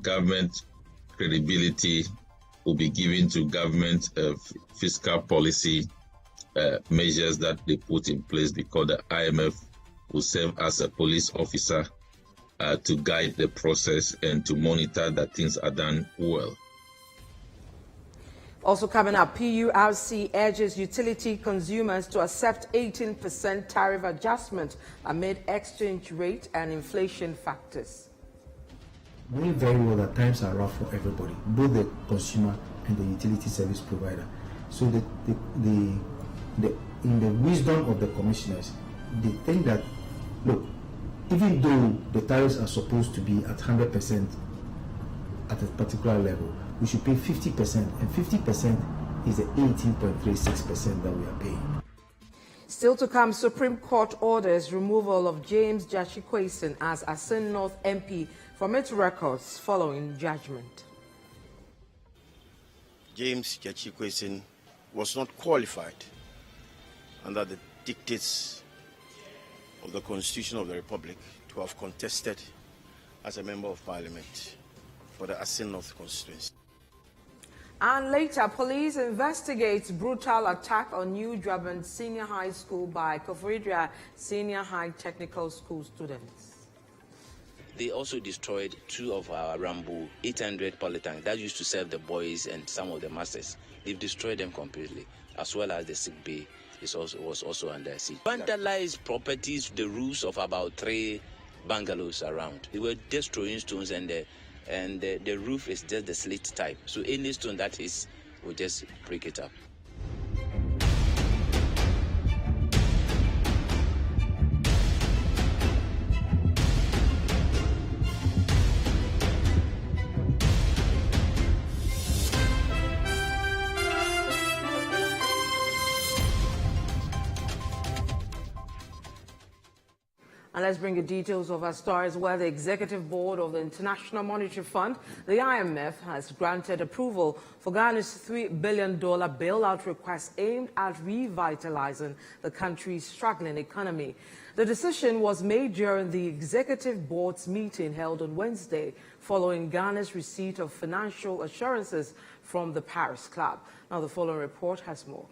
government credibility will be given to government fiscal policy measures that they put in place, because the IMF will serve as a police officer to guide the process and to monitor that things are done well. Also coming up, PURC urges utility consumers to accept 18% tariff adjustment amid exchange rate and inflation factors. Knowing very well that times are rough for everybody, both the consumer and the utility service provider. So in the wisdom of the commissioners, they think that, look, even though the tariffs are supposed to be at 100% at a particular level, we should pay 50%, and 50% is the 18.36% that we are paying. Still to come, Supreme Court orders removal of James Jachikwason as Asin North MP from its records following judgment. James Jachikwason was not qualified under the dictates of the Constitution of the Republic to have contested as a Member of Parliament for the Asin North constituency. And later, police investigates brutal attack on New Draban Senior High School by Koforidua Senior High Technical School students. They also destroyed 2 of our Rambo 800 polytanks that used to serve the boys and some of the masters. They've destroyed them completely, as well as the sick bay was also under siege. Vandalized properties, the roofs of about 3 bungalows around. They were just throwing stones, and the roof is just the slate type. So any stone that is will just break it up. And let's bring you details of our stories where the Executive Board of the International Monetary Fund, the IMF, has granted approval for Ghana's $3 billion bailout request aimed at revitalizing the country's struggling economy. The decision was made during the Executive Board's meeting held on Wednesday, following Ghana's receipt of financial assurances from the Paris Club. Now, the following report has more.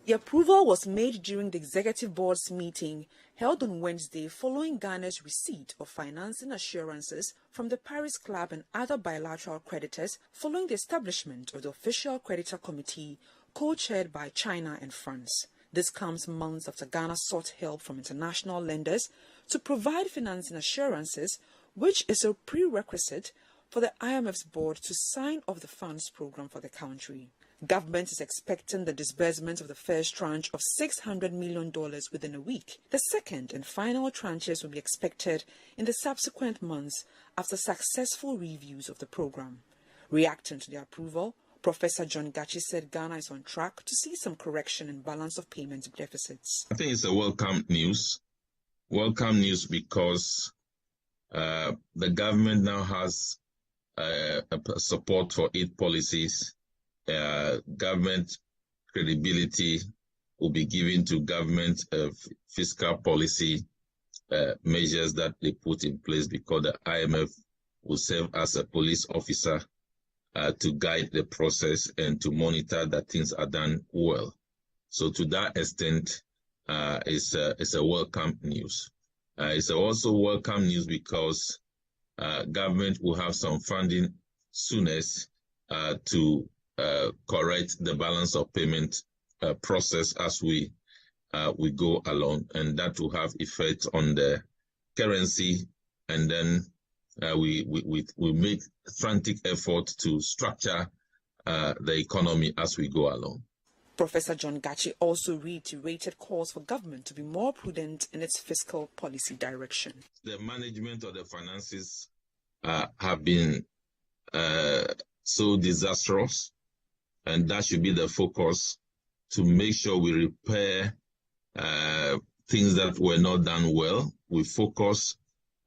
The approval was made during the Executive Board's meeting held on Wednesday following Ghana's receipt of financing assurances from the Paris Club and other bilateral creditors following the establishment of the Official Creditor Committee co-chaired by China and France. This comes months after Ghana sought help from international lenders to provide financing assurances, which is a prerequisite for the IMF's board to sign off the funds program for the country. Government is expecting the disbursement of the first tranche of $600 million within a week. The second and final tranches will be expected in the subsequent months after successful reviews of the program. Reacting to the approval, Professor John Gachi said Ghana is on track to see some correction in balance of payments deficits. I think it's a welcome news. Welcome news because the government now has support for its policies. Government credibility will be given to government fiscal policy measures that they put in place, because the IMF will serve as a police officer to guide the process and to monitor that things are done well. So to that extent, it's a welcome news. It's also welcome news because government will have some funding soonest to correct the balance of payment process as we go along, and that will have effect on the currency, and then we make frantic effort to structure the economy as we go along. Professor John Gachi also reiterated calls for government to be more prudent in its fiscal policy direction. The management of the finances have been so disastrous, and that should be the focus, to make sure we repair things that were not done well. We focus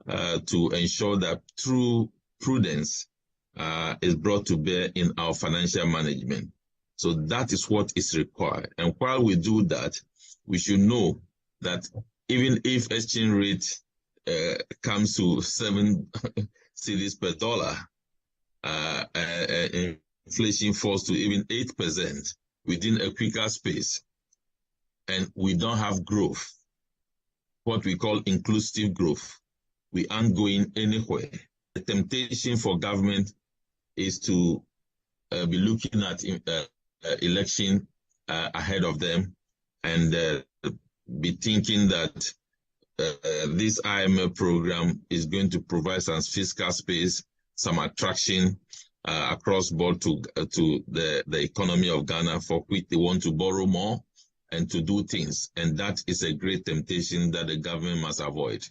to ensure that true prudence is brought to bear in our financial management. So that is what is required. And while we do that, we should know that even if exchange rate comes to cedis per dollar. Inflation falls to even 8% within a quicker space. And we don't have growth, what we call inclusive growth. We aren't going anywhere. The temptation for government is to be looking at election ahead of them and be thinking that this IMF program is going to provide some fiscal space, some attraction across board to the economy of Ghana, for which they want to borrow more and to do things. And that is a great temptation that the government must avoid.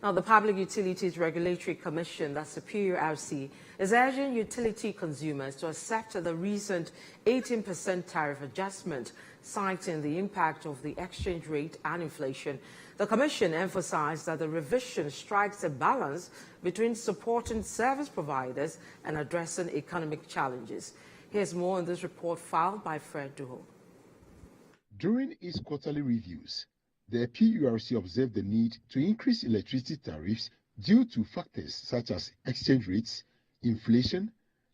Now, the Public Utilities Regulatory Commission, that's the PURC, is urging utility consumers to accept the recent 18% tariff adjustment, citing the impact of the exchange rate and inflation. The Commission emphasized that the revision strikes a balance between supporting service providers and addressing economic challenges. Here's more in this report filed by Fred Duho. During its quarterly reviews, the PURC observed the need to increase electricity tariffs due to factors such as exchange rates, inflation,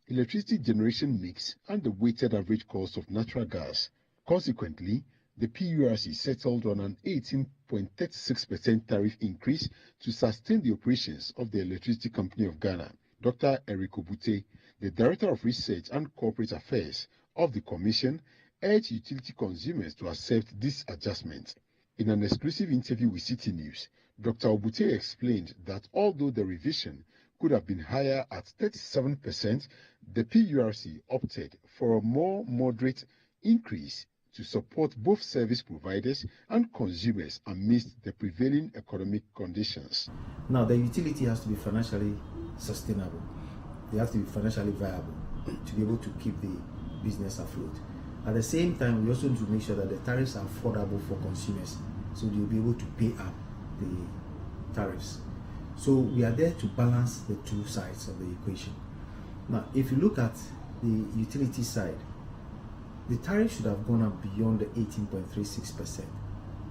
electricity generation mix, and the weighted average cost of natural gas. Consequently, the PURC settled on an 18.36% tariff increase to sustain the operations of the Electricity Company of Ghana. Dr. Eric Obute, the Director of Research and Corporate Affairs of the Commission, urged utility consumers to accept this adjustment. In an exclusive interview with Citi News, Dr. Obute explained that although the revision could have been higher at 37%, the PURC opted for a more moderate increase to support both service providers and consumers amidst the prevailing economic conditions. Now, the utility has to be financially sustainable. They have to be financially viable to be able to keep the business afloat. At the same time, we also need to make sure that the tariffs are affordable for consumers, so they'll be able to pay up the tariffs. So we are there to balance the two sides of the equation. Now, if you look at the utility side, the tariff should have gone up beyond the 18.36%.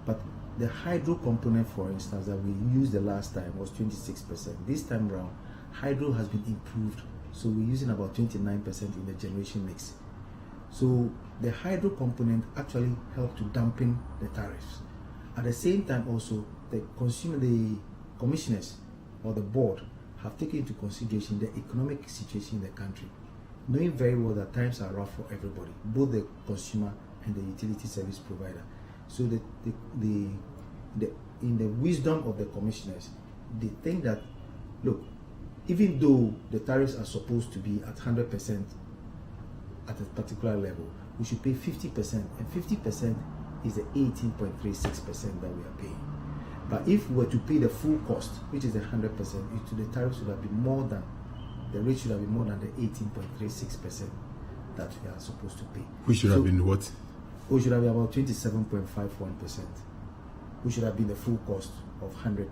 But the hydro component, for instance, that we used the last time was 26%. This time around, hydro has been improved, so we're using about 29% in the generation mix. So the hydro component actually helped to dampen the tariffs. At the same time also, the commissioners or the board have taken into consideration the economic situation in the country, knowing very well that times are rough for everybody, both the consumer and the utility service provider. So that in the wisdom of the commissioners, they think that, look, even though the tariffs are supposed to be at 100% at a particular level, we should pay 50%, and 50% is the 18.36% that we are paying. But if we were to pay the full cost, which is the 100%, the tariff should have been more than, the rate should have been more than the 18.36% that we are supposed to pay. Which should have been what? We should have been about 27.51%. We should have been the full cost of 100.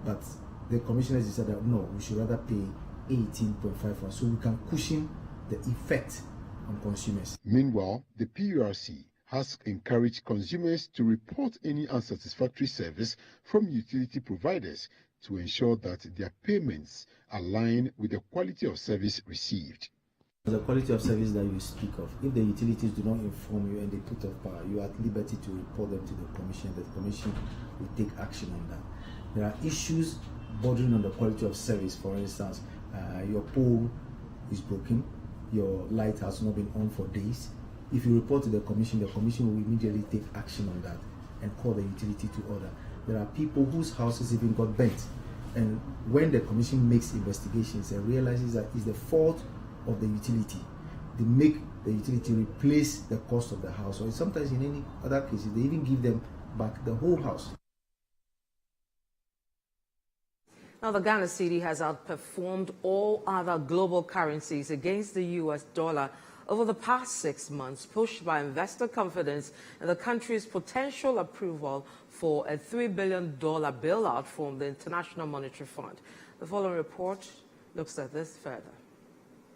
But the commissioners decided that no, we should rather pay 18.51, so we can cushion the effect on consumers. Meanwhile, the PURC has encouraged consumers to report any unsatisfactory service from utility providers to ensure that their payments align with the quality of service received. The quality of service that you speak of, if the utilities do not inform you and they put off power, you are at liberty to report them to the commission. The commission will take action on that. There are issues bordering on the quality of service. For instance, your pole is broken, your light has not been on for days. If you report to the commission will immediately take action on that and call the utility to order. There are people whose houses even got burnt, and when the commission makes investigations and realizes that it's the fault of the utility, they make the utility replace the cost of the house, or sometimes in any other cases they even give them back the whole house. Now, the Ghana Citi has outperformed all other global currencies against the US dollar over the past 6 months, pushed by investor confidence in the country's potential approval for a $3 billion bailout from the International Monetary Fund. The following report looks at this further.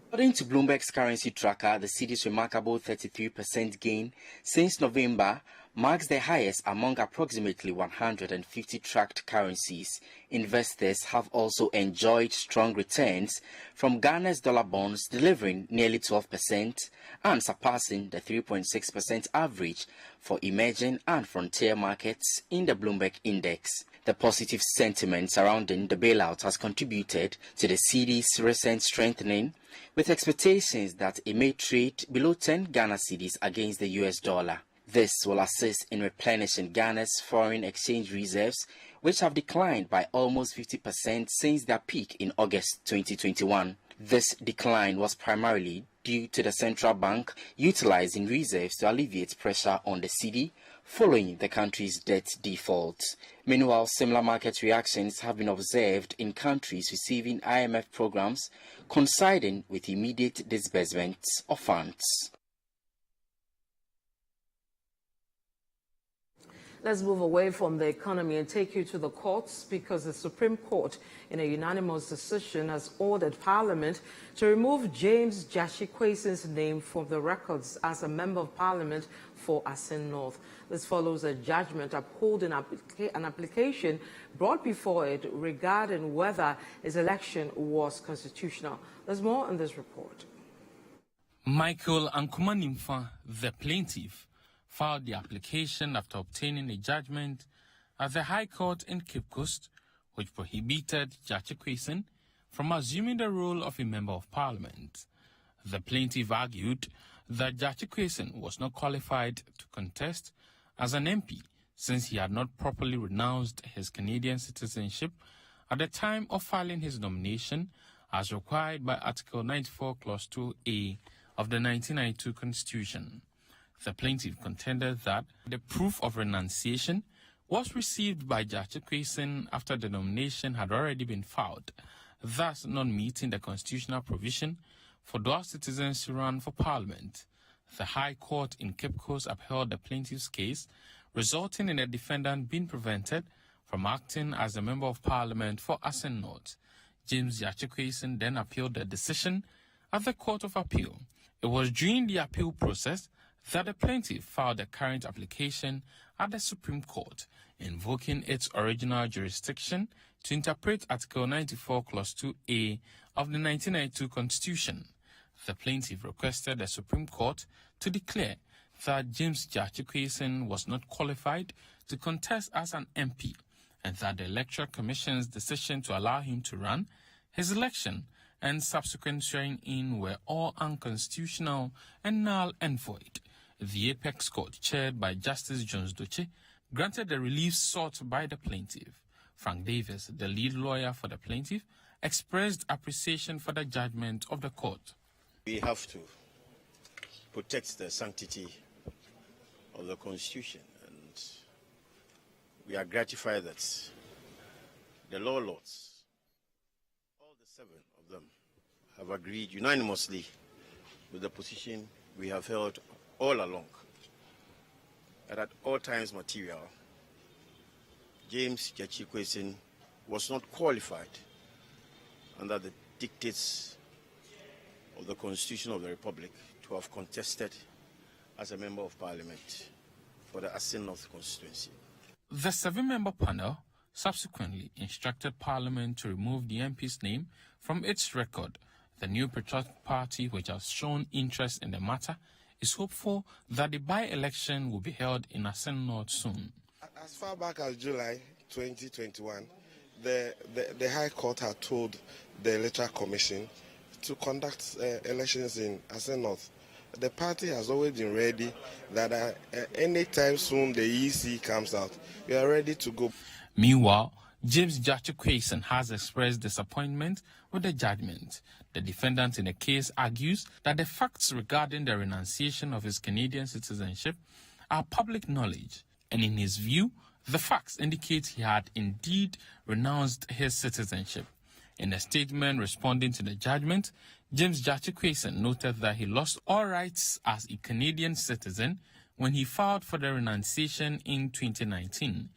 According to Bloomberg's currency tracker, the Citi's remarkable 33% gain since November marks the highest among approximately 150 tracked currencies. Investors have also enjoyed strong returns, from Ghana's dollar bonds delivering nearly 12% and surpassing the 3.6% average for emerging and frontier markets in the Bloomberg Index. The positive sentiment surrounding the bailout has contributed to the cedi's recent strengthening, with expectations that it may trade below 10 Ghana cedis against the US dollar. This will assist in replenishing Ghana's foreign exchange reserves, which have declined by almost 50% since their peak in August 2021. This decline was primarily due to the central bank utilizing reserves to alleviate pressure on the cedi following the country's debt default. Meanwhile, similar market reactions have been observed in countries receiving IMF programs coinciding with immediate disbursements of funds. Let's move away from the economy and take you to the courts, because the Supreme Court, in a unanimous decision, has ordered Parliament to remove James Gyakye-Quayson's name from the records as a Member of Parliament for Asin North. This follows a judgment upholding an application brought before it regarding whether his election was constitutional. There's more in this report. Michael Ankumanimfa, the plaintiff, filed the application after obtaining a judgment at the High Court in Cape Coast, which prohibited Gyakye-Quayson from assuming the role of a Member of Parliament. The plaintiff argued that Gyakye-Quayson was not qualified to contest as an MP since he had not properly renounced his Canadian citizenship at the time of filing his nomination as required by Article 94, Clause 2A of the 1992 Constitution. The plaintiff contended that the proof of renunciation was received by Gyakye-Quayson after the nomination had already been filed, thus not meeting the constitutional provision for dual citizens to run for Parliament. The High Court in Cape Coast upheld the plaintiff's case, resulting in the defendant being prevented from acting as a Member of Parliament for Asin North. James Gyakye-Quayson then appealed the decision at the Court of Appeal. It was during the appeal process that the plaintiff filed a current application at the Supreme Court, invoking its original jurisdiction to interpret Article 94, Clause 2A of the 1992 Constitution. The plaintiff requested the Supreme Court to declare that James Gyakye-Quayson was not qualified to contest as an MP, and that the Electoral Commission's decision to allow him to run, his election, and subsequent swearing in were all unconstitutional and null and void. The Apex Court, chaired by Justice Jones Doche, granted the relief sought by the plaintiff. Frank Davis, the lead lawyer for the plaintiff, expressed appreciation for the judgment of the court. We have to protect the sanctity of the Constitution, and we are gratified that the law lords, all the 7 of them, have agreed unanimously with the position we have held all along, that at all times material, James Gyakye-Quayson was not qualified under the dictates of the Constitution of the Republic to have contested as a Member of Parliament for the Asin North constituency. The 7-member panel subsequently instructed Parliament to remove the MP's name from its record. The New Patriotic Party, which has shown interest in the matter, is hopeful that the by-election will be held in Asin North soon. As far back as July 2021, the High Court had told the Electoral Commission to conduct elections in Asin North. The party has always been ready that anytime soon the EC comes out, we are ready to go. Meanwhile, James Gyakye-Quayson has expressed disappointment with the judgment. The defendant in the case argues that the facts regarding the renunciation of his Canadian citizenship are public knowledge, and in his view, the facts indicate he had indeed renounced his citizenship. In a statement responding to the judgment, James Gyakye-Quayson noted that he lost all rights as a Canadian citizen when he filed for the renunciation in 2019.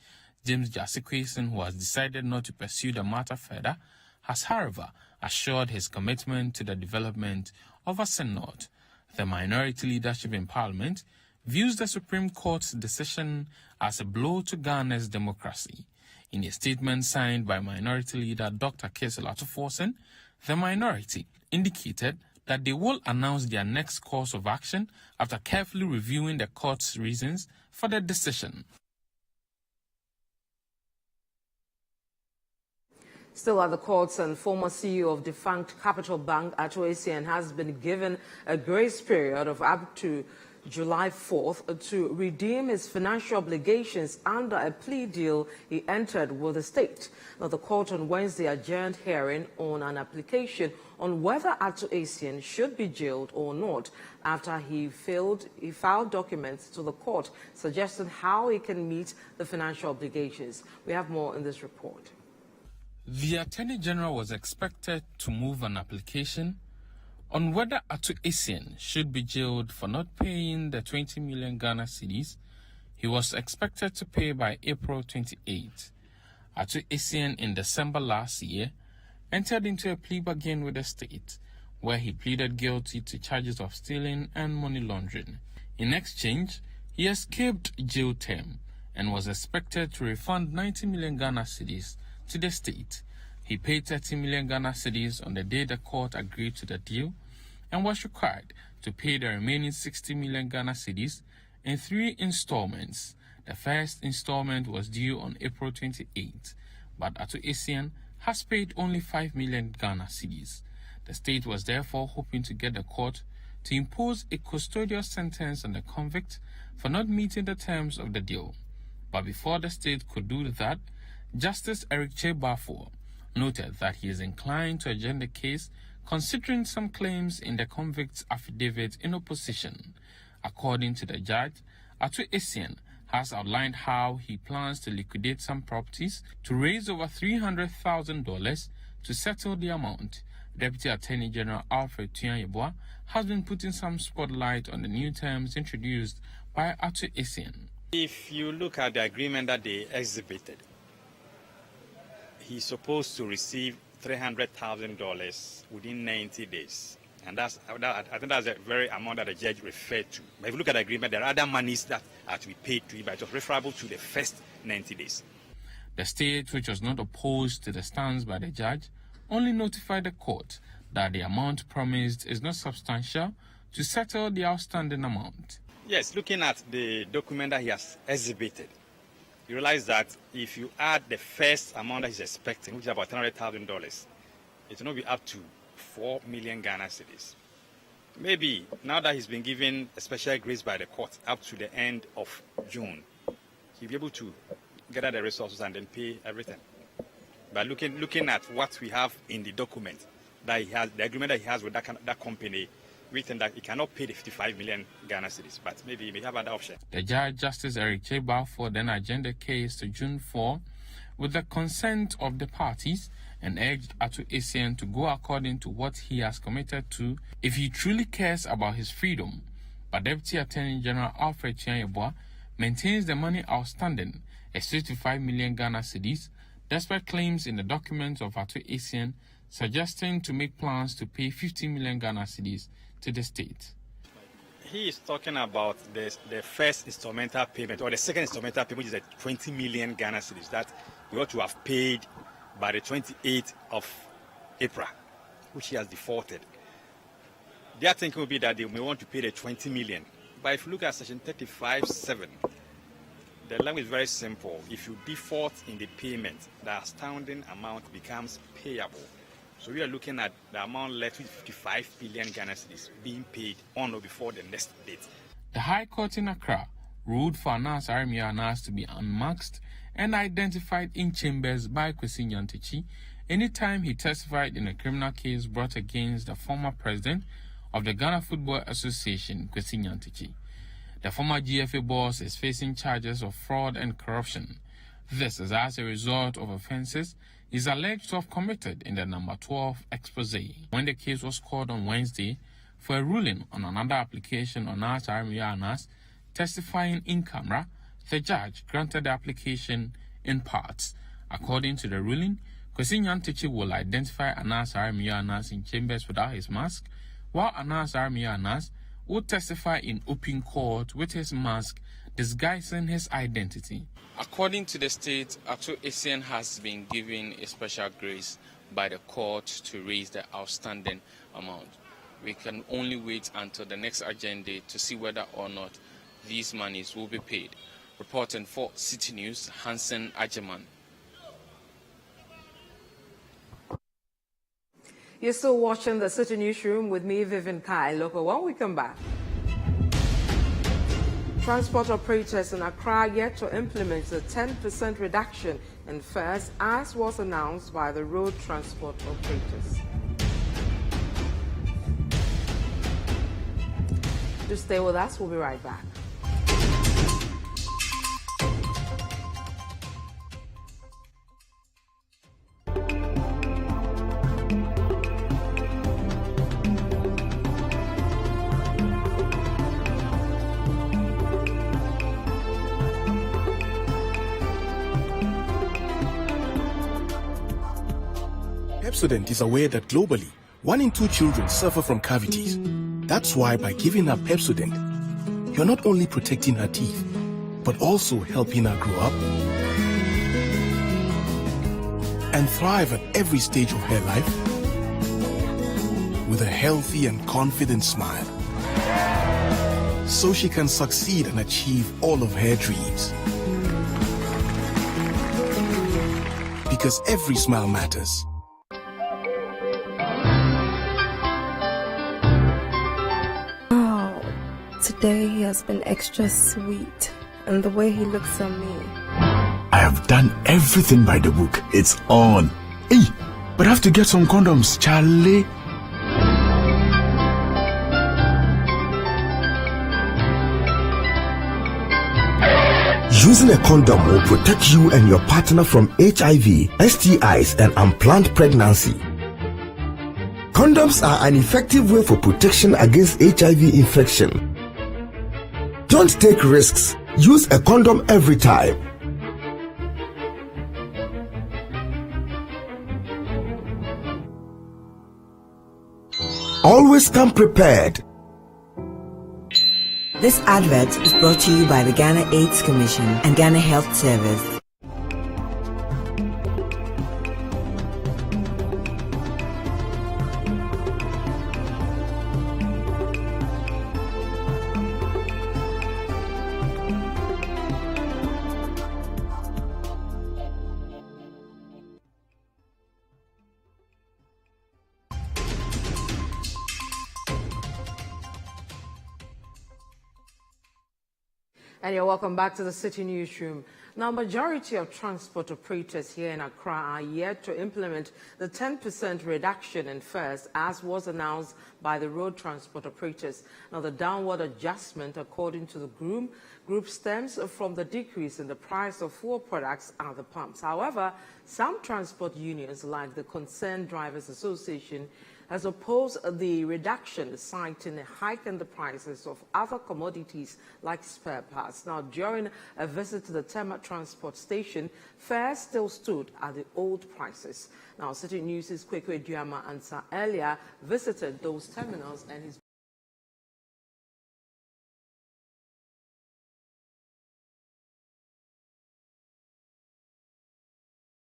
James Gyakye-Quayson, who has decided not to pursue the matter further, has, however, assured his commitment to the development of Asin North. The minority leadership in Parliament views the Supreme Court's decision as a blow to Ghana's democracy. In a statement signed by Minority Leader Dr. Kesel Atuforsen, the minority indicated that they will announce their next course of action after carefully reviewing the court's reasons for the decision. Still at the courts, and former CEO of defunct Capital Bank, Ato Essien, has been given a grace period of up to July 4th to redeem his financial obligations under a plea deal he entered with the state. Now, the court on Wednesday adjourned hearing on an application on whether Ato Essien should be jailed or not after he filed documents to the court suggesting how he can meet the financial obligations. We have more in this report. The Attorney General was expected to move an application on whether Ato Essien should be jailed for not paying the 20 million Ghana cedis he was expected to pay by April 28. Ato Essien in December last year entered into a plea bargain with the state where he pleaded guilty to charges of stealing and money laundering. In exchange, he escaped jail term and was expected to refund 90 million Ghana cedis to the state. He paid 30 million Ghana cedis on the day the court agreed to the deal and was required to pay the remaining 60 million Ghana cedis in 3 installments. The first installment was due on April 28, but Ato Essien has paid only 5 million Ghana cedis. The state was therefore hoping to get the court to impose a custodial sentence on the convict for not meeting the terms of the deal. But before the state could do that, Justice Eric Chebarfor noted that he is inclined to adjourn the case considering some claims in the convict's affidavit in opposition. According to the judge, Ato Essien has outlined how he plans to liquidate some properties to raise over $300,000 to settle the amount. Deputy Attorney General Alfred Tuan-Yeboah has been putting some spotlight on the new terms introduced by Ato Essien. If you look at the agreement that they exhibited, he's supposed to receive $300,000 within 90 days. And I think that's the very amount that the judge referred to. But if you look at the agreement, there are other monies that are to be paid to him, but it was referable to the first 90 days. The state, which was not opposed to the stance by the judge, only notified the court that the amount promised is not substantial to settle the outstanding amount. Yes, looking at the document that he has exhibited, you realize that if you add the first amount that he's expecting, which is about $300,000, it will not be up to 4 million Ghana cedis. Maybe now that he's been given a special grace by the court up to the end of June, he'll be able to gather the resources and then pay everything. But looking at what we have in the document that he has, the agreement that he has with that company, written that he cannot pay the 55 million Ghana cedis, but maybe he may have another option. The judge, Justice Eric Chebarfor, then adjourned the case to June 4 with the consent of the parties and urged Ato Essien to go according to what he has committed to if he truly cares about his freedom. But Deputy Attorney General Alfred Tuan-Yeboah maintains the money outstanding is 55 million Ghana cedis, despite claims in the documents of Ato Essien suggesting to make plans to pay 50 million Ghana cedis to the state. He is talking about the first instrumental payment, or the second instrumental payment, which is at 20 million Ghana cedis that we ought to have paid by the 28th of April, which he has defaulted. Their thinking will be that they may want to pay the 20 million. But if you look at section 35(7), the language is very simple. If you default in the payment, the outstanding amount becomes payable. So we are looking at the amount left with 55 billion Ghana cedis being paid on or before the next date. The High Court in Accra ruled for Anas Armia Anas to be unmasked and identified in chambers by Kwesi Nyantakyi anytime he testified in a criminal case brought against the former president of the Ghana Football Association, Kwesi Nyantakyi. The former GFA boss is facing charges of fraud and corruption. This is as a result of offences is alleged to have committed in the number 12 expose. When the case was called on Wednesday for a ruling on another application on Anas Armia Anas testifying in camera, the judge granted the application in parts. According to the ruling, Kwesi Nyantakyi will identify Anas Armia Anas in chambers without his mask, while Anas Armia Anas would testify in open court with his mask disguising his identity. According to the state, Ato Essien has been given a special grace by the court to raise the outstanding amount. We can only wait until the next agenda to see whether or not these monies will be paid. Reporting for Citi News, Hansen Ajeman. You're still watching the Citi Newsroom with me, Vivian Kai. Look, when we come back. Transport operators in Accra yet to implement a 10% reduction in fares as was announced by the road transport operators. Just stay with us, we'll be right back. Pepsodent is aware that globally, 1 in 2 children suffer from cavities. That's why by giving her Pepsodent, you're not only protecting her teeth, but also helping her grow up and thrive at every stage of her life with a healthy and confident smile, so she can succeed and achieve all of her dreams. Because every smile matters. Today he has been extra sweet, and the way he looks at me. I have done everything by the book. It's on. Hey, but I have to get some condoms, Charlie. Using a condom will protect you and your partner from HIV, STIs, and unplanned pregnancy. Condoms are an effective way for protection against HIV infection. Don't take risks. Use a condom every time. Always come prepared. This advert is brought to you by the Ghana AIDS Commission and Ghana Health Service. And you're welcome back to the Citi Newsroom. Now, majority of transport operators here in Accra are yet to implement the 10% reduction in fares as was announced by the road transport operators. Now, the downward adjustment, according to the group stems from the decrease in the price of fuel products at the pumps. However, some transport unions, like the Concerned Drivers Association, has opposed the reduction, citing a hike in the prices of other commodities like spare parts. Now, during a visit to the Tema transport station, fares still stood at the old prices. Now, Citi News' Kwekwe Duama Ansa earlier visited those terminals and his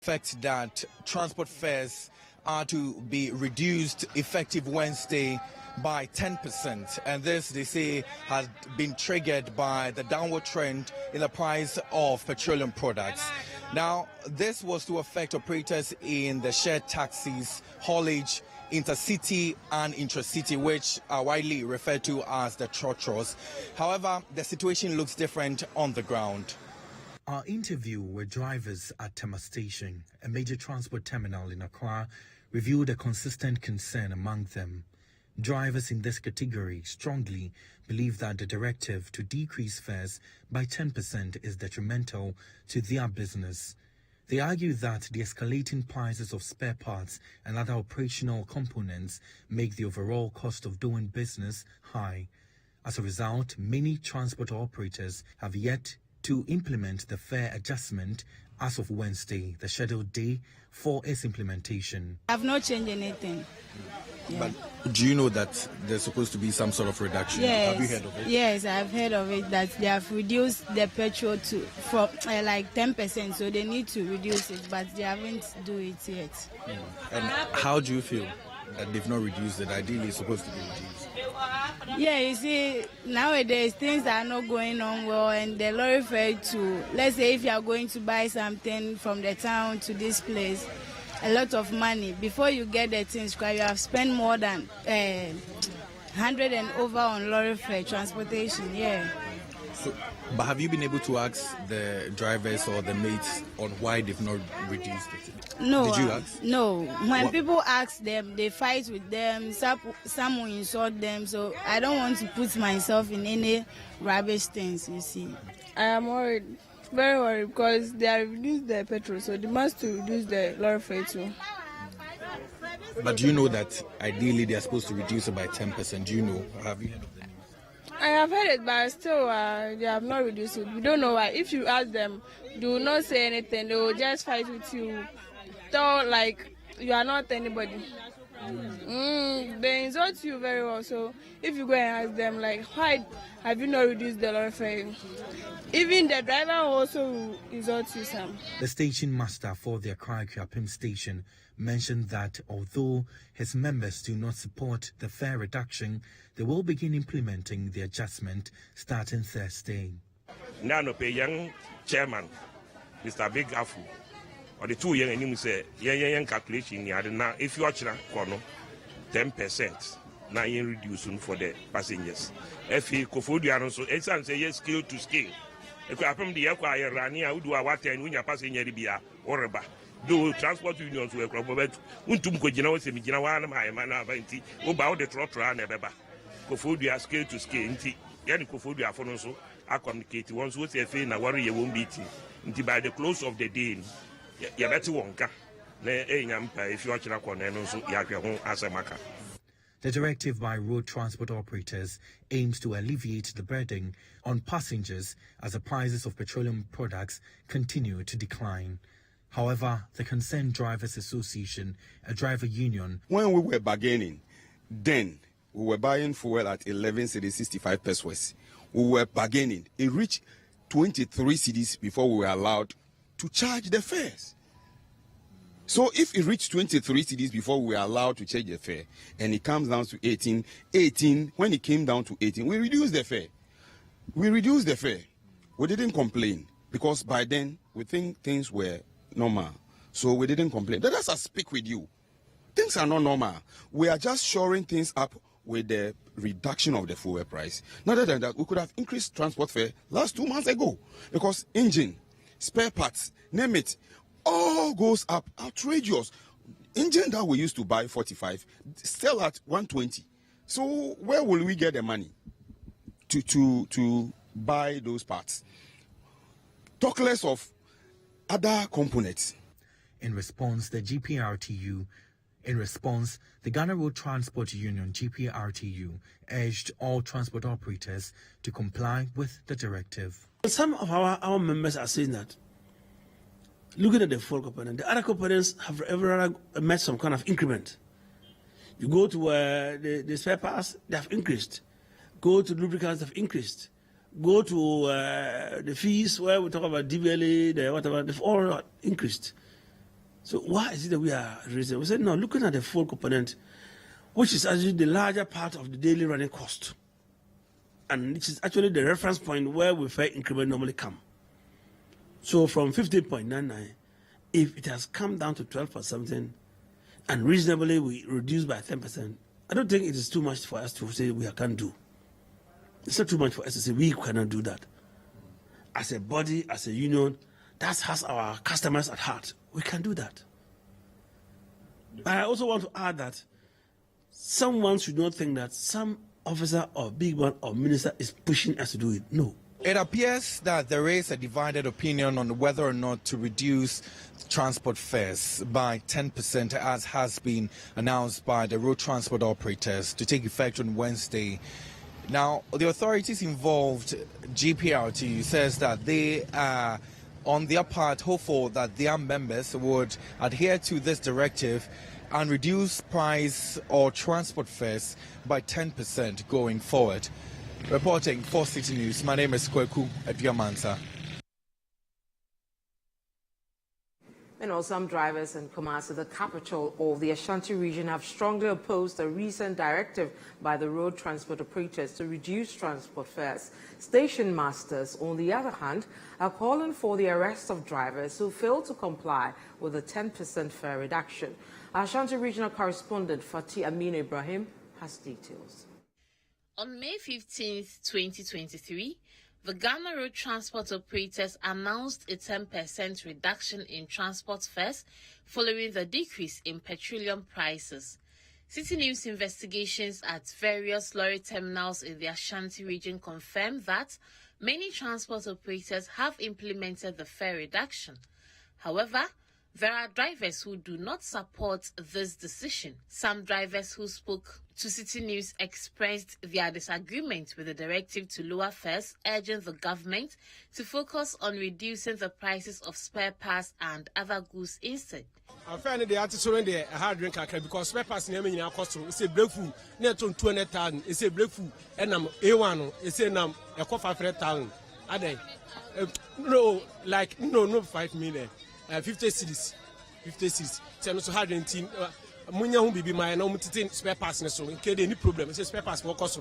fact that transport fares are to be reduced effective Wednesday by 10%, and this, they say, has been triggered by the downward trend in the price of petroleum products. Now, this was to affect operators in the shared taxis, haulage, intercity and intracity, which are widely referred to as the trotros. However, the situation looks different on the ground. Our interview with drivers at Tema Station, a major transport terminal in Accra, revealed a consistent concern among them. Drivers in this category strongly believe that the directive to decrease fares by 10% is detrimental to their business. They argue that the escalating prices of spare parts and other operational components make the overall cost of doing business high. As a result, many transport operators have yet to implement the fare adjustment as of Wednesday, the scheduled day for its implementation. I've not changed anything. Yeah. But do you know that there's supposed to be some sort of reduction? Yes. Have you heard of it? Yes, I've heard of it, that they have reduced the petrol from like 10%, so they need to reduce it, but they haven't do it yet. And how do you feel that they've not reduced it? Ideally, it's supposed to be reduced. Yeah, you see, nowadays things are not going on well, and the lorry fare to, let's say if you are going to buy something from the town to this place, a lot of money. Before you get the things, you have spent more than 100 and over on lorry fare transportation. Yeah. So, but have you been able to ask the drivers or the mates on why they've not reduced it? No. Did you ask? No. When people ask them, they fight with them. Some will insult them. So I don't want to put myself in any rubbish things. You see. I am worried. Very worried, because they have reduced the petrol, so they must reduce the lorry fare too. But do you know that ideally they are supposed to reduce it by 10%? Do you know? Have you heard of them? I have heard it, but still they have not reduced it. We don't know why. If you ask them, they will not say anything. They will just fight with you. So, like, you are not anybody. They insult you very well. So if you go and ask them, like, why have you not reduced the lorry fare? Even the driver also insult you some. The station master for the Accra Akuapem station mentioned that although his members do not support the fare reduction, they will begin implementing the adjustment starting Thursday. Now, young chairman, Mr. Big Afu, or the 2 young and you say, young calculation, now if you watch now, 10%. Now you reducing for the passengers. If you Kofodia, so it's say yes, scale to scale. If you happen to acquire Rania, who do a water and when your passenger be or a do transport unions were probably Untum Kojino, Semijana, my man, Avanti, about the trotter and a beba. Kofodia scale to scale, Yan Kofodia Fonoso, I communicate once with a thing, a warrior won't beat until by the close of the day, you better wonka. If you watch a corner, and also Yaku as a maca. The directive by road transport operators aims to alleviate the burden on passengers as the prices of petroleum products continue to decline. However, the Concerned Drivers Association, a driver union... When we were bargaining, then we were buying fuel at 11 cedis 65 pesos. We were bargaining. It reached 23 cedis before we were allowed to charge the fares. So if it reached 23 cedis before we were allowed to charge the fare, and it comes down to 18, when it came down to 18, we reduced the fare. We didn't complain, because by then we think things were normal. So we didn't complain. Let us speak with you. Things are not normal. We are just shoring things up with the reduction of the fuel price. Not than that, we could have increased transport fare last 2 months ago, because engine, spare parts, name it, all goes up, outrageous. Engine that we used to buy 45, still at 120. So where will we get the money to buy those parts? Talk less of other components. In response, the Ghana Road Transport Union, GPRTU, urged all transport operators to comply with the directive. Some of our members are saying that, looking at the fuel component, the other components have ever met some kind of increment. You go to the spare parts, they have increased. Go to lubricants, they have increased. Go to the fees where we talk about DVLA, the whatever, they've all increased. So why is it that we are raising? We said, no, looking at the fuel component, which is actually the larger part of the daily running cost, and which is actually the reference point where we fare increment normally come. So from 15.99, if it has come down to 12.something, and reasonably we reduce by 10%, I don't think it is too much for us to say we can't do. It's not too much for us to say we cannot do that. As a body, as a union, that has our customers at heart. We can do that. But I also want to add that someone should not think that some officer or big one or minister is pushing us to do it. No. It appears that there is a divided opinion on whether or not to reduce transport fares by 10%, as has been announced by the road transport operators to take effect on Wednesday. Now, the authorities involved, GPRT, says that they are on their part, hopeful that their members would adhere to this directive and reduce price or transport fares by 10% going forward. Reporting for Citi News, my name is Kweku Eduamansa. Some drivers in Kumasi, the capital of the Ashanti region, have strongly opposed a recent directive by the road transport operators to reduce transport fares. Station masters, on the other hand, are calling for the arrest of drivers who fail to comply with the 10% fare reduction. Our Ashanti regional correspondent Fatih Amin Ibrahim has details. On May 15, 2023, the Ghana Road Transport Operators announced a 10% reduction in transport fares following the decrease in petroleum prices. Citi News investigations at various lorry terminals in the Ashanti region confirmed that many transport operators have implemented the fare reduction. However, there are drivers who do not support this decision. Some drivers who spoke to Citi News expressed their disagreement with the directive to lower fares, urging the government to focus on reducing the prices of spare parts and other goods instead. I'm finding the article in the hard drink because spare parts near me in our costume. It's a breakthrough, net on 200,000. It's a breakthrough, and I'm A1. It's a num a coffee 500,000. Are they? No, like no 5 million. 50 cities. 50 cities. So so hard team. Munya who be my no mutin spare parts so in case any problem. It's a spare parts for cost.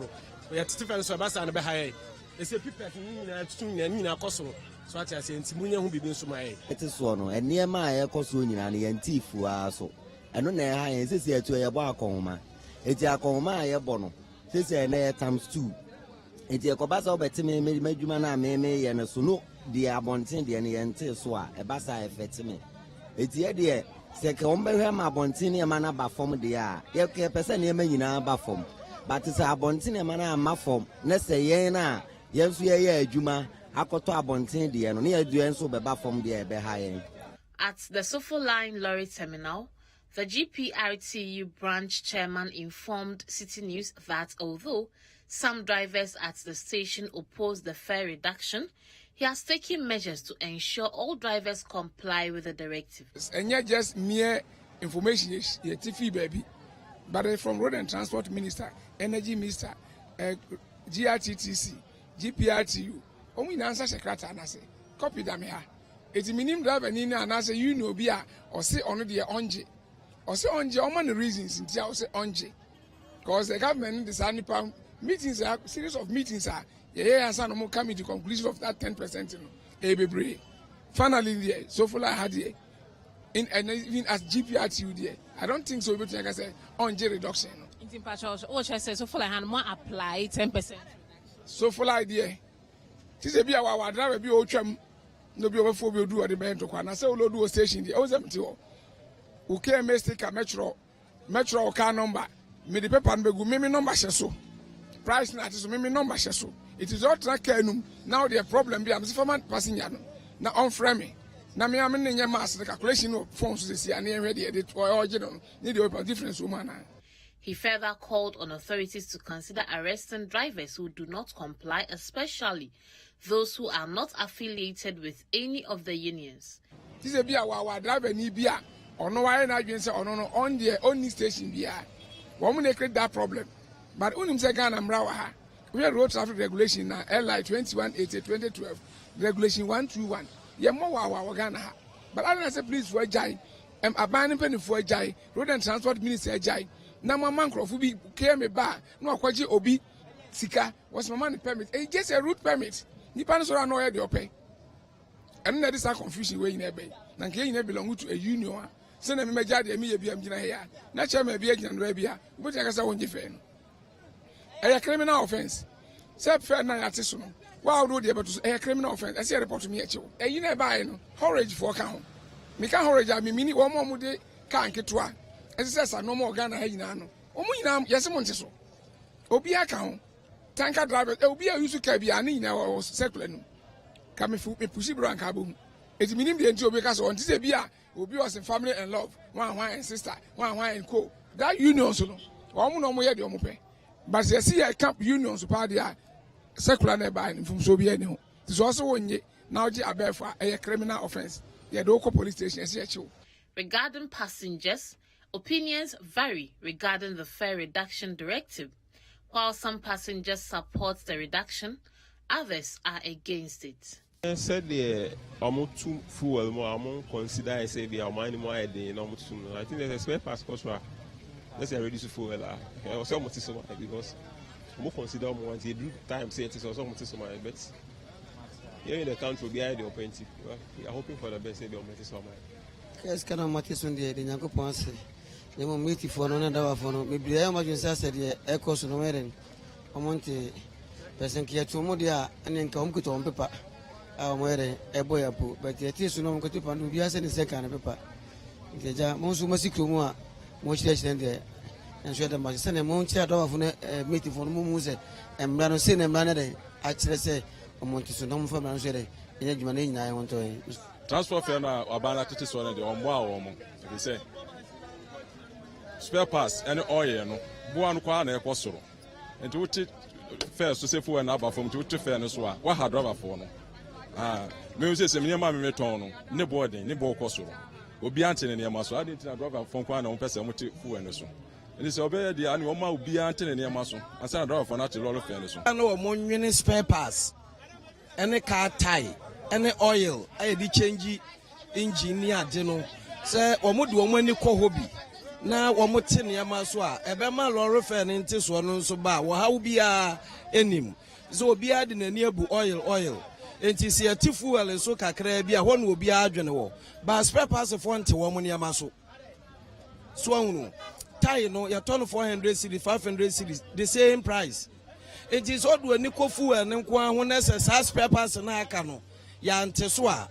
We are Stephen so basa and be high. It's a people in our cost. So I say Munya who be so my. It is one and near my cost union and tea for so. I don't know how is this here to a bar coma. It's a coma a bono. This is times 2. It's a cobasa better me made you man and a suno. The abontin the ente soa e basa effect me eti de se ke on behwe ma abontin e mana ba form de a ye ke person e manyina ba form but se abontin e mana ma form na se yen na yen so ye adwuma akoto abontin de no na ye du enso be ba form de e be ha yen. At the Sofo Line Lorry Terminal, the GPRTU branch chairman informed Citi News that although some drivers at the station oppose the fare reduction, he has taken measures to ensure all drivers comply with the directive. And not just mere information, TV baby, but from Road and Transport Minister, Energy Minister, GRTTC, GPRTU, only answer secretary and I say, copy them here. It's minimum driver Nina and I say, you know, be or say on the onje, or say onje, how many reasons in say onje. Because the government decided meetings are series of meetings are. Yeah, and no coming to conclusion of that 10%. Finally, so far I had here, and even as GPRTU there, I don't think so. But like I said, on J reduction. In Patrol, so far I had more apply 10%. So far idea. This is a be our driver be old chum. No be over 4 will do at the band to Kwana. So low do a station. The OZM okay, mistake metro car number. Me the paper and be good. Me number so. Price not so me number so. It is all track now the problem be I'm former passenger now on frame now me am in your mass the calculation of phones this year and ready edit or original need the difference woman. He further called on authorities to consider arresting drivers who do not comply, especially those who are not affiliated with any of the unions. This is our driver need be or no why not say or no on the only station be woman create that problem but unim say Ghana mrawa. We have road traffic regulation now, LI 2180/2012, regulation 121. Yeah, more Ghana. But I don't say please for a jai. Abandoning penny for a jai. Road and Transport Minister jai. Now my man Crawford came a bar. No kwaji obi sika was my money permit. It's just a route permit. Nipan so no head your pay. And that is a confusion way in a bay. Nanke belong to a union. Send me majadi me be amjina here. Nature may be agent rabia. But I guess I won't defend. A criminal offense. Say fair na yatiso no. Wow do dey but a criminal offense. I say report to me eche. E you na buy no. Horage for can. Me can horage am me ni wo mo de kan ketua. E say sa no mo Ghana ha nyina no. Omo nyina yese mo nte so. Obi aka ho. Tanker driver obi a use car bia na nyina wo circular no. Ka me fu me pushi brank abo. Eti minim de nti obi ka so nti say bia obi was in family and love. One and sister, one and co. That union so no. Omo no mo ye de omo pe. But you see a camp unions party circular nearby from so be anyhow. This also one ye now je abefa a criminal offense. Yeah, do police station. Regarding passengers, opinions vary regarding the fare reduction directive. While some passengers support the reduction, others are against it. Said the almost fuel more consider I say the amount more I think there's a spare pass cost. Let's say reduce fuel. I was almost so much because more consider more once you do time say it is also much so much. But here in the country, we are the opportunity. We are hoping for the best. They will make it so much. Yes, can I make it Sunday? The young people say, "They will meet for another for no." Maybe I imagine said the echoes no matter. I want to person here to Modia and then come to on paper. I am wearing a boy apu, but it is no good to pan. We are sending second paper. The jam most music much less than there. And share the magic and Moncha of meeting for Mumuse and Brano Sin and Manade. Actually, say, I want to know from Manjere in Edgeman. I want to transfer fare now about to one the on wow. They say spare pass any oil, no one quan a costro. And to it first to say for an hour from to fairness. What had rubber for no? Music, a minimum return, no boarding, no ball costro. Obi antene ne ma so ade ntina driver fon kwa na ompese mote fu ene so eni se obey de ani oma obi antene ne ma so ansa na driver fon na te lolo fe ene so na o mo nwene spare parts ene car tire ene oil aye di change engine ni ade no se o mo de o mo ani ko hobi na o mo te ne ma so a ebe ma lolo fe ne nte so no so ba wo ha obi a enim so obi a de nani abu oil enti se atifu wale so kakra bia ho na obi adwene wo ba spare parts for nte wo mo ne ma so anu tie no ya ton 400 cedi 500 cedi the same price enti so do ani kofu ne nko ho na se spare parts na aka no ya nte so a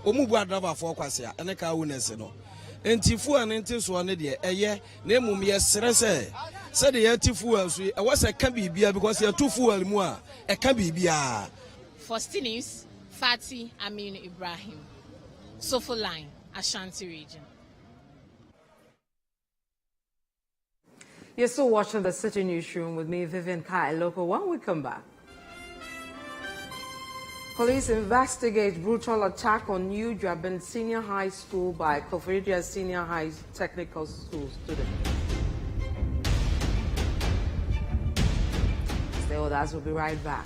omubu adava for kwase a ene ka wonese no enti fu an nte so ne de eye na emum ye sere se de ya tifu so e wasa ka bibia because ya tufu al mu a e ka bibia. For Citi News, Fati Aminu Ibrahim, Sofo Line, Ashanti region. You're still watching the Citi Newsroom with me, Vivian Kai Loco. When we come back, police investigate brutal attack on New Draben Senior High School by Koforidua Senior High Technical School student. Stay with us, we'll be right back.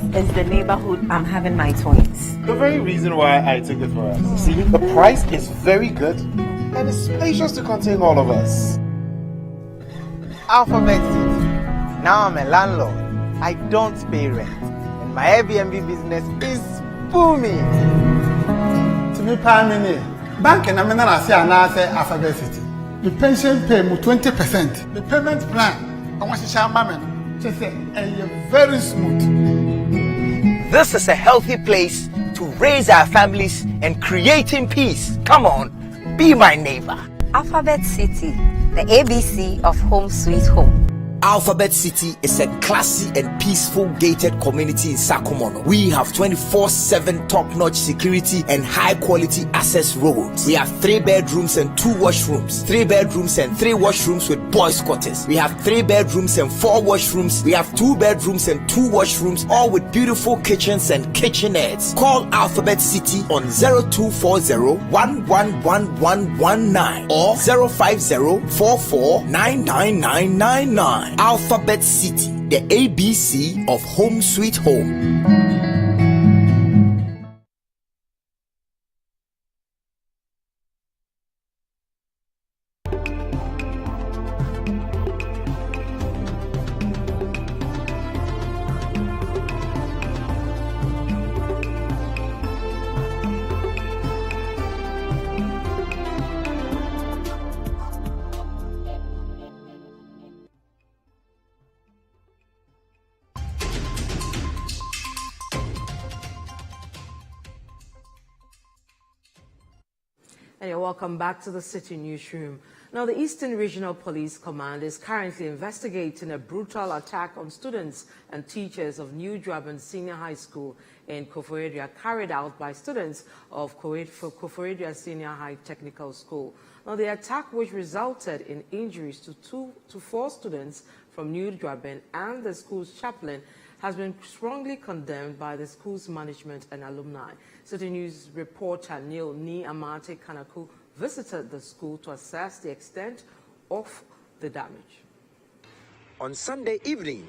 Is the neighborhood I'm having my twins. The very reason why I took it for us. See, the price is very good and it's spacious to contain all of us. Alphabet City. Now I'm a landlord. I don't pay rent. And my Airbnb business is booming. To me, bank and I'm not say Alphabet City. The pension pay me 20%. The payment plan, I want to share my just say very smooth. This is a healthy place to raise our families and creating peace. Come on, be my neighbor. Alphabet City, the ABC of Home Sweet Home. Alphabet City is a classy and peaceful gated community in Sakumono. We have 24/7 top-notch security and high-quality access roads. We have 3 bedrooms and 2 washrooms, 3 bedrooms and 3 washrooms with boys' quarters. We have 3 bedrooms and 4 washrooms. We have 2 bedrooms and 2 washrooms, all with beautiful kitchens and kitchenettes. Call Alphabet City on 0240-111119 or 050-44-99999. Alphabet City, the ABC of Home Sweet Home. And you're welcome back to the City Newsroom. Now, the Eastern Regional Police Command is currently investigating a brutal attack on students and teachers of New Draban Senior High School in Koforidua, carried out by students of Koforidua Senior High Technical School. Now, the attack, which resulted in injuries to 4 students from New Draban and the school's chaplain, has been strongly condemned by the school's management and alumni. City News reporter Neil Ni Amate Kanaku visited the school to assess the extent of the damage. On Sunday evening,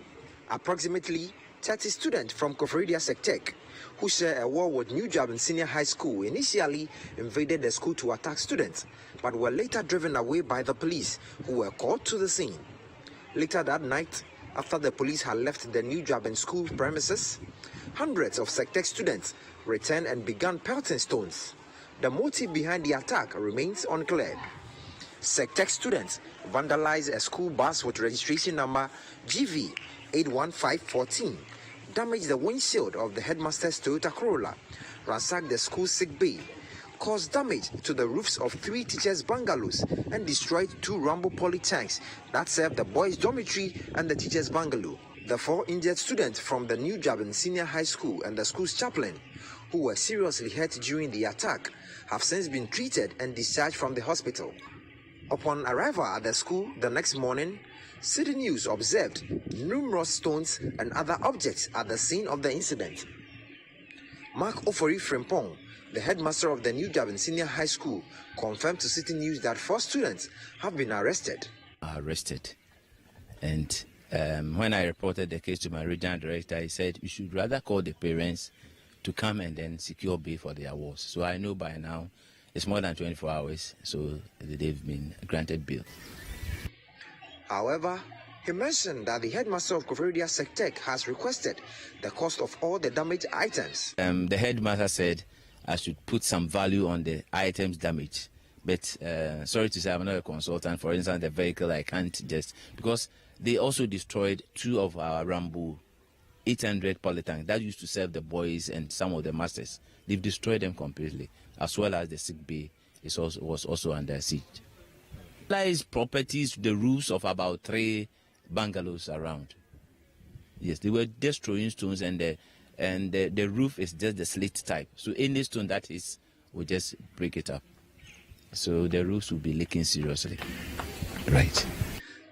approximately 30 students from Koforidua Sectec, who share a war with New Draban Senior High School, initially invaded the school to attack students, but were later driven away by the police, who were called to the scene. Later that night, after the police had left the New Draban school premises, hundreds of Sectec students returned and began pelting stones. The motive behind the attack remains unclear. Sectec students vandalized a school bus with registration number GV 81514, damaged the windshield of the headmaster's Toyota Corolla, ransacked the school sick bay, caused damage to the roofs of 3 teachers' bungalows, and destroyed 2 Rambo poly tanks that served the boys' dormitory and the teachers' bungalow. The 4 injured students from the New Draban Senior High School and the school's chaplain, who were seriously hurt during the attack, have since been treated and discharged from the hospital. Upon arrival at the school the next morning, City News observed numerous stones and other objects at the scene of the incident. Mark Ofori Frimpong, the headmaster of the New Draban Senior High School, confirmed to City News that 4 students have been arrested. And when I reported the case to my regional director, he said we should rather call the parents to come and then secure bail for the awards. So I know by now it's more than 24 hours, so they've been granted bail. However, he mentioned that the headmaster of Koforidua Sectec has requested the cost of all the damaged items. The headmaster said I should put some value on the items damaged. But sorry to say, I'm not a consultant. For instance, the vehicle, I can't just, because they also destroyed 2 of our Rambo 800 polytanks that used to serve the boys and some of the masters. They've destroyed them completely, as well as the sick bay was also under siege. Lies properties, the roofs of about 3 bungalows around. Yes, they were just throwing stones, and the roof is just the slate type. So any stone that is will just break it up. So the roofs will be leaking seriously. Right.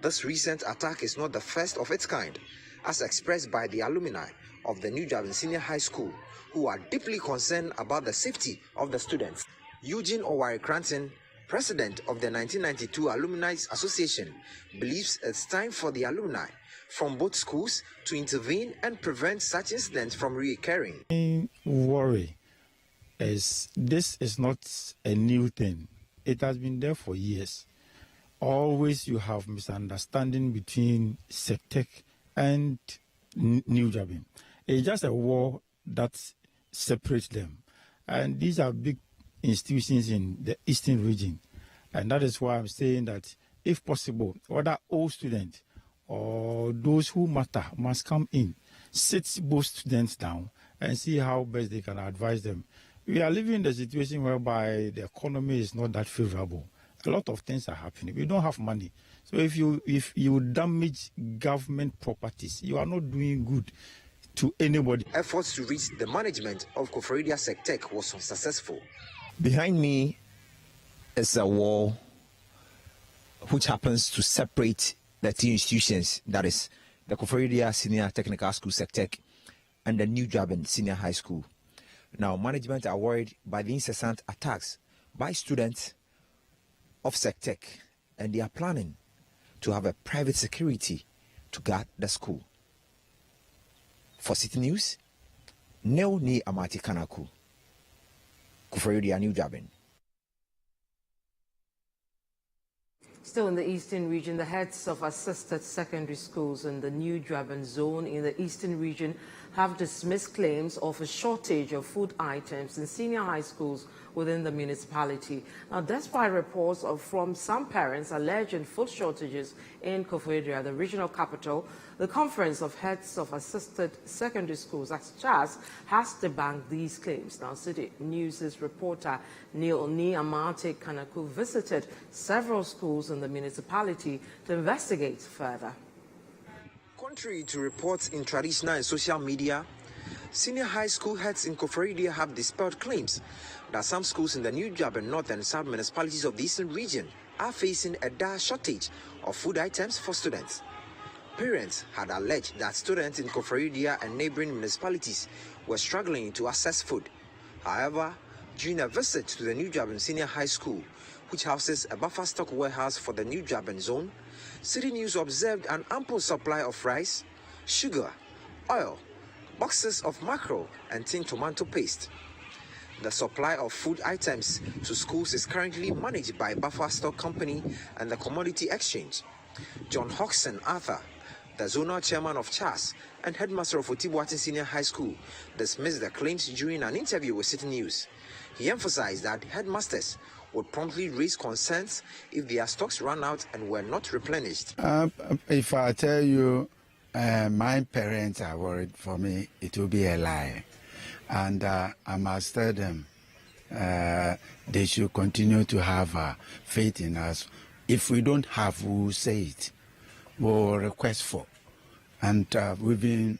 This recent attack is not the first of its kind, as expressed by the alumni of the New Draban Senior High School, who are deeply concerned about the safety of the students. Eugene Owari Cranton, president of the 1992 Alumni Association, believes it's time for the alumni from both schools to intervene and prevent such incidents from reoccurring. Worry is this is not a new thing. It has been there for years. Always you have misunderstanding between Sectec and New Draban. It's just a war that separates them. And these are big institutions in the Eastern region. And that is why I'm saying that, if possible, whether old students or those who matter must come in, sit both students down and see how best they can advise them. We are living in a situation whereby the economy is not that favorable. A lot of things are happening. We don't have money. So if you damage government properties, you are not doing good to anybody. Efforts to reach the management of Koforidua Sectec was unsuccessful. Behind me is a wall which happens to separate the 2 institutions, that is the Koforidua Senior Technical School Sectec and the New Draban Senior High School. Now, management are worried by the incessant attacks by students of Sectec, and they are planning to have a private security to guard the school. For City News, Neo Ni Amati Kanaku, Koforidua New Draban. Still in the Eastern region, the heads of assisted secondary schools in the New Draban zone in the Eastern region have dismissed claims of a shortage of food items in senior high schools within the municipality. Now, despite reports from some parents alleging food shortages in Koforidua, the regional capital, the Conference of Heads of Assisted Secondary Schools, CHAS, has debunked these claims. Now, Citi News' reporter Neil Amate Kanaku visited several schools in the municipality to investigate further. Contrary to reports in traditional and social media, senior high school heads in Koforidua have dispelled claims that some schools in the New Jaban North and South municipalities of the Eastern region are facing a dire shortage of food items for students. Parents had alleged that students in Koforidua and neighboring municipalities were struggling to access food. However, during a visit to the New Jaban Senior High School, which houses a buffer stock warehouse for the New Jaban zone, Citi News observed an ample supply of rice, sugar, oil, boxes of mackerel and tin tomato paste. The supply of food items to schools is currently managed by Buffer Stock Company and the Commodity Exchange. John Hodgson Arthur, the zonal chairman of CHAS and headmaster of Otibuatin Senior High School, dismissed the claims during an interview with Citi News. He emphasized that headmasters would promptly raise concerns if their stocks ran out and were not replenished. If I tell you my parents are worried for me, it will be a lie. And I must tell them they should continue to have faith in us. If we don't have, we will say it. We'll request for. And we've been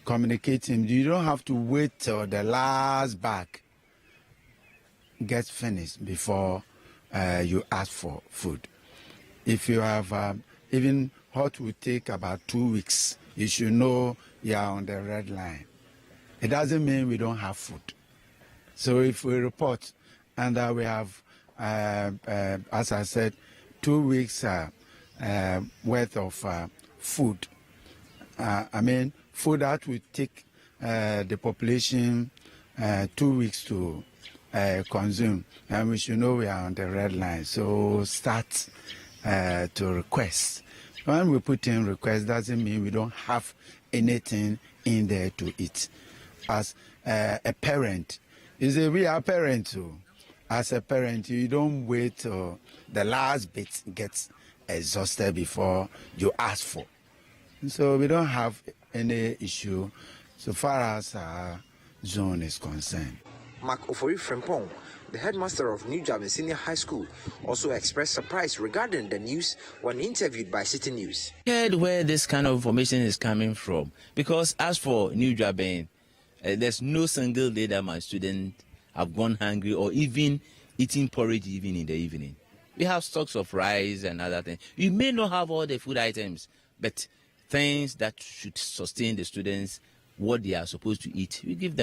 communicating. You don't have to wait till the last bag gets finished before you ask for food. If you have even what will take about 2 weeks, you should know you are on the red line. It doesn't mean we don't have food. So if we report and we have, as I said, 2 weeks worth of food, I mean, food that will take the population 2 weeks to consume, and we should know we are on the red line. So start to request. When we put in request, doesn't mean we don't have anything in there to eat. As a parent, you say we are parents too. As a parent, you don't wait till the last bit gets exhausted before you ask for. So we don't have any issue so far as our zone is concerned. Mark Ofori Frempong, the headmaster of New Jaban Senior High School, also expressed surprise regarding the news when interviewed by Citi News. Heard where this kind of information is coming from, because as for New Jaban, there's no single day that my students have gone hungry or even eating porridge even in the evening. We have stocks of rice and other things. You may not have all the food items, but things that should sustain the students, what they are supposed to eat, we give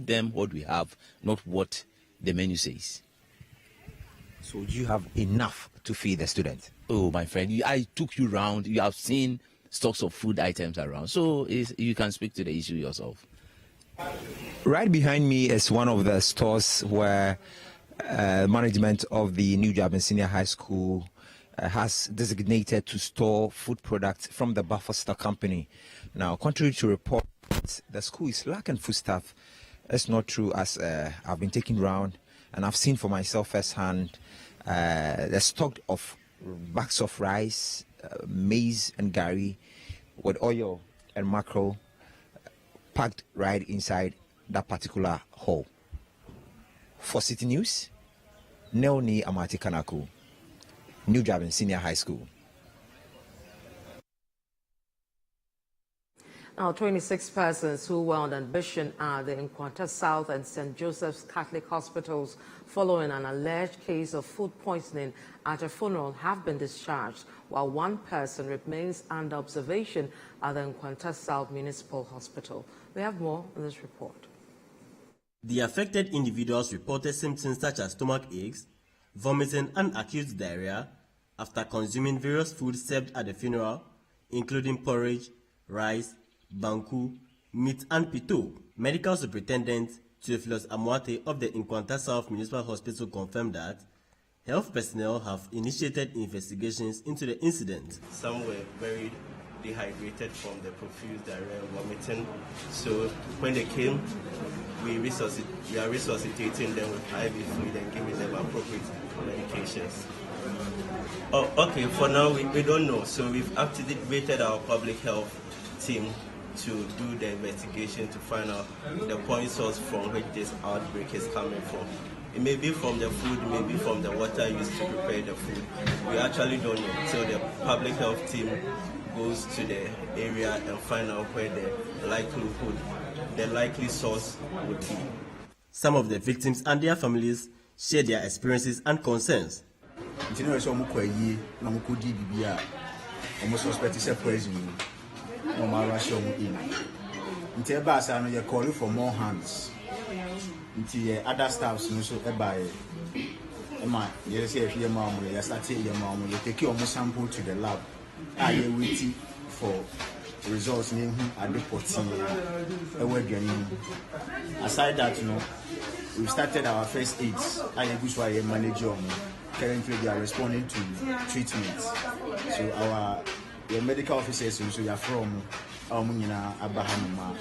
them what we have, not what the menu says. So do you have enough to feed the students? Oh, my friend, I took you round. You have seen stocks of food items around. So you can speak to the issue yourself. Right behind me is one of the stores where management of the New Jaban Senior High School has designated to store food products from the Buffer Stock Company. Now, contrary to reports, the school is lacking foodstuff. It's not true, as I've been taking round and I've seen for myself firsthand the stock of bags of rice, maize and gari with oil and mackerel packed right inside that particular hole. For Citi News, Neoni Amati Kanaku, New Jaban Senior High School. Now, 26 persons who were on admission at the Nkwanta South and St. Joseph's Catholic Hospitals following an alleged case of food poisoning at a funeral have been discharged, while one person remains under observation at the Nkwanta South Municipal Hospital. We have more in this report. The affected individuals reported symptoms such as stomach aches, vomiting and acute diarrhea after consuming various foods served at the funeral, including porridge, rice, banku, meat and pito. Medical Superintendent Theophilus Amwate of the Nkwanta South Municipal Hospital confirmed that health personnel have initiated investigations into the incident. Some were buried dehydrated from the profuse diarrhea and vomiting. So when they came, we are resuscitating them with IV fluid and giving them appropriate medications. Oh, okay, for now we don't know. So we've activated our public health team to do the investigation to find out the point source from which this outbreak is coming from. It may be from the food, it may be from the water used to prepare the food. We actually don't know. So the public health team goes to the area and find out where the likely source would be. Some of the victims and their families share their experiences and concerns. Calling for more hands. Other staffs also you take your sample to the lab. Are you waiting for results? Aside that, we've started our first aids. I manager. Currently, they are responding to treatments. So our medical officers also are from Abahamuma.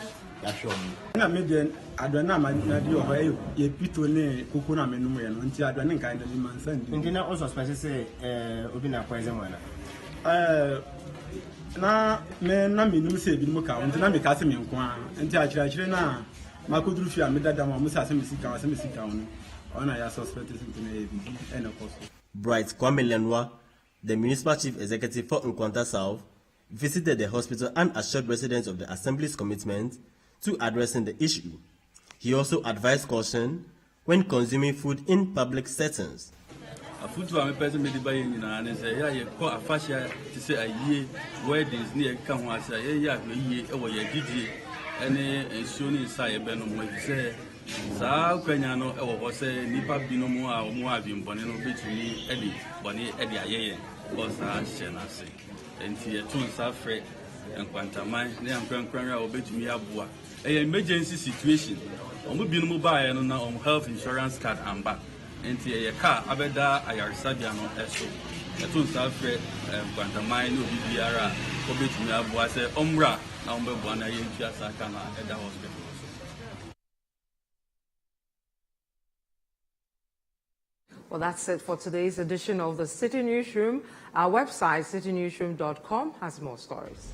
Na median adwana manadi o hayo ye pitone kukuna menumu ya nti adwana nka ndani mansandi ndina also special say obi na kweze mwana na me na menum se bi mu ka nti na me ka se me nko a nti akirakire na makoduru fi amedada ma musa se mesika wono ona ya suspect nti na ye bi ena koso. Bright Kwame Lenwa, the municipal chief executive for Nkwanta South, visited the hospital and assured residents of the assembly's commitment to addressing the issue. He also advised caution when consuming food in public settings. A food to a person made by you and say, yeah, you call a fascia to say a year weddings near Kamwasa, yeah, ye or ye did any soon inside Benham when you say, Sa Kenyano or say Nipa Binomo or Moabim Bonino between Eddie, Bonnie Eddie Aye, or Sa Shenasi, and Tia Tun Safre and Quantamai, Niam Cranquera or Betumi Abua. An emergency situation. On be mobile and on health insurance card and back. And a car Abeda Ayarsabiano Esso. A two Safre and Quantamai no BBR, Obetumi Abua say Ombra, number 1 Ayentia Sakana at the hospital. Well, that's it for today's edition of the Citi Newsroom. Our website, citinewsroom.com, has more stories.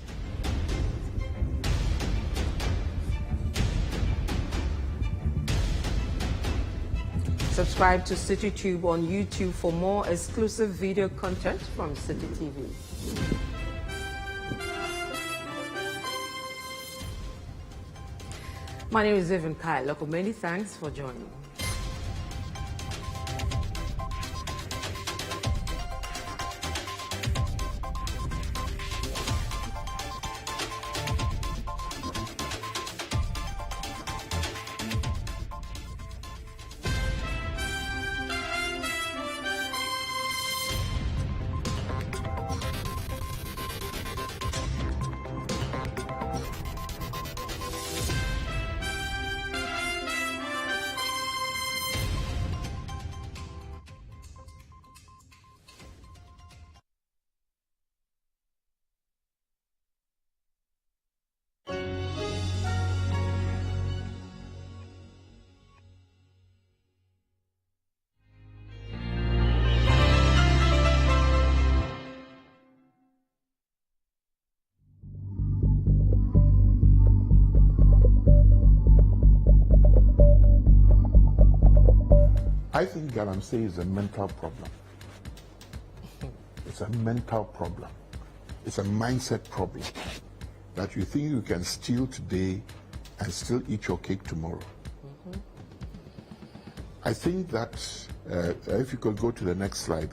Subscribe to CityTube on YouTube for more exclusive video content from Citi TV. My name is Evan Kai. Many thanks for joining. I think Galamsey is a mental problem. It's a mental problem. It's a mindset problem that you think you can steal today and still eat your cake tomorrow. I think that if you could go to the next slide,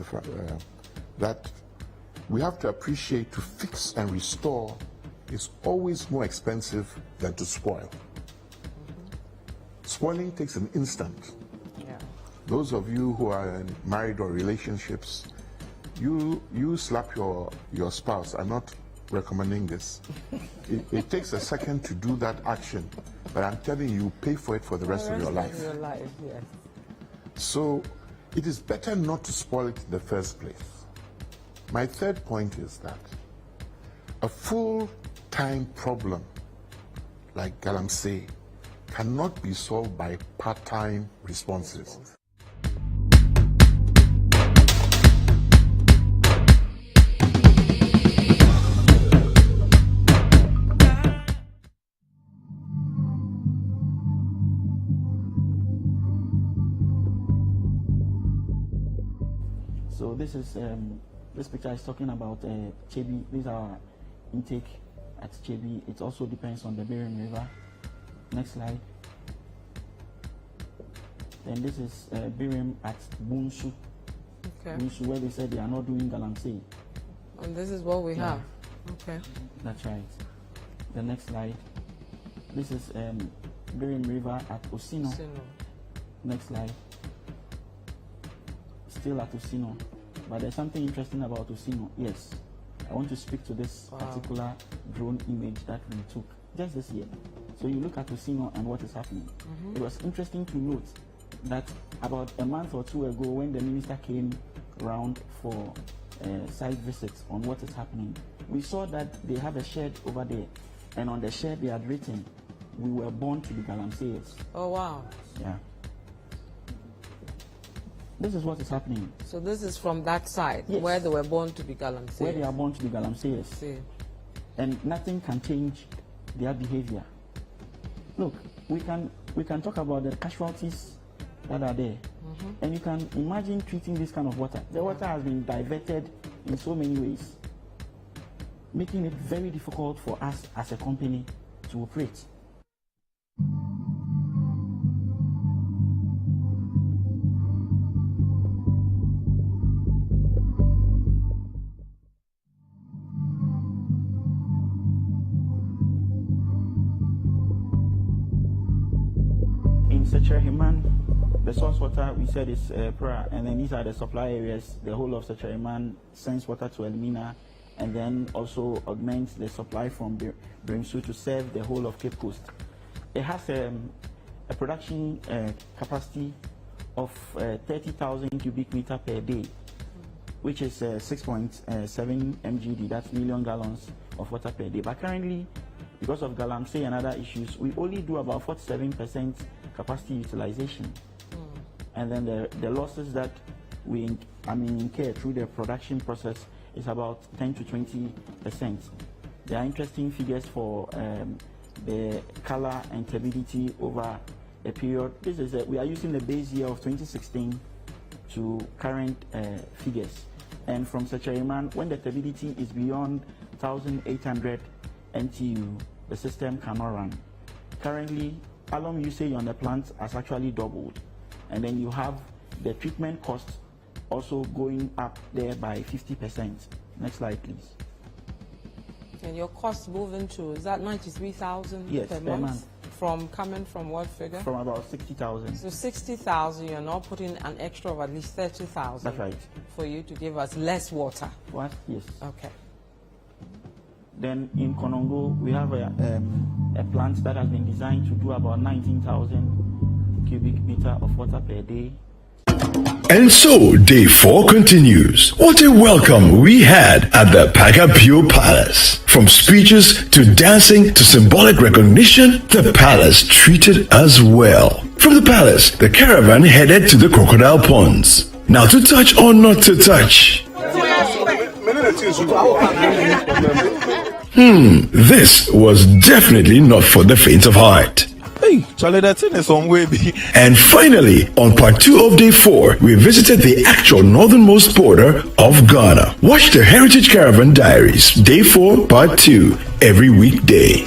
that we have to appreciate to fix and restore is always more expensive than to spoil. Spoiling takes an instant. Those of you who are in married or relationships, you slap your spouse. I'm not recommending this. It takes a second to do that action, but I'm telling you, pay for it for the rest of your life. Yes. So it is better not to spoil it in the first place. My third point is that A full-time problem like Galamsey cannot be solved by part-time responses. So this is this picture is talking about Chebi. These are intake at Chebi. It also depends on the Birim River. Next slide. Then this is Birim at Bunsu. Okay. Bunsu, where they said they are not doing Galamsey. And this is what we have. Okay. That's right. The next slide. This is Birim River at Osino. Next slide. Still at Osino. But there's something interesting about Osino. Yes. I want to speak to this particular drone image that we took just this year. So you look at Osino and what is happening. It was interesting to note that about a month or two ago, when the minister came round for site visits on what is happening, we saw that they have a shed over there, and on the shed they had written, "We were born to be Galamseyers." Oh wow. Yeah. This is what is happening. So this is from that side, where they were born to be Galamseyers. Where they are born to be Galamseyers. And nothing can change their behavior. Look, we can talk about the casualties that are there. And you can imagine treating this kind of water. The water has been diverted in so many ways, making it very difficult for us as a company to operate. The source water we said is Pra, and then these are the supply areas. The whole of Secheriman sends water to Elmina, and then also augments the supply from Brimsu to serve the whole of Cape Coast. It has a production capacity of 30,000 cubic meter per day, which is 6.7 mgd, that's million gallons of water per day. But currently, because of Galamsey and other issues, we only do about 47% capacity utilization. And then the losses that we incur through the production process is about 10 to 20%. There are interesting figures for the color and turbidity over a period. This is we are using the base year of 2016 to current figures. And from Secheriman, when the turbidity is beyond 1,800 NTU, the system cannot run. Currently, alum usage on the plant has actually doubled. And then you have the treatment cost also going up there by 50%. Next slide, please. And your cost moving to, is that 93,000 per month? Coming from what figure? From about 60,000. So 60,000, you're now putting an extra of at least 30,000. That's right. For you to give us less water. What? Yes. Okay. Then in Konongo, we have a plant that has been designed to do about 19,000 cubic meter of water per day. And so day 4 continues. What a welcome we had at the Pagapio Palace. From speeches to dancing to symbolic recognition, the palace treated us well. From the palace, the caravan headed to the crocodile ponds. Now to touch or not to touch? This was definitely not for the faint of heart. Hey, Charlie, that's in some way. And finally, on part 2 of day 4, we visited the actual northernmost border of Ghana. Watch the Heritage Caravan Diaries, day 4, part 2, every weekday.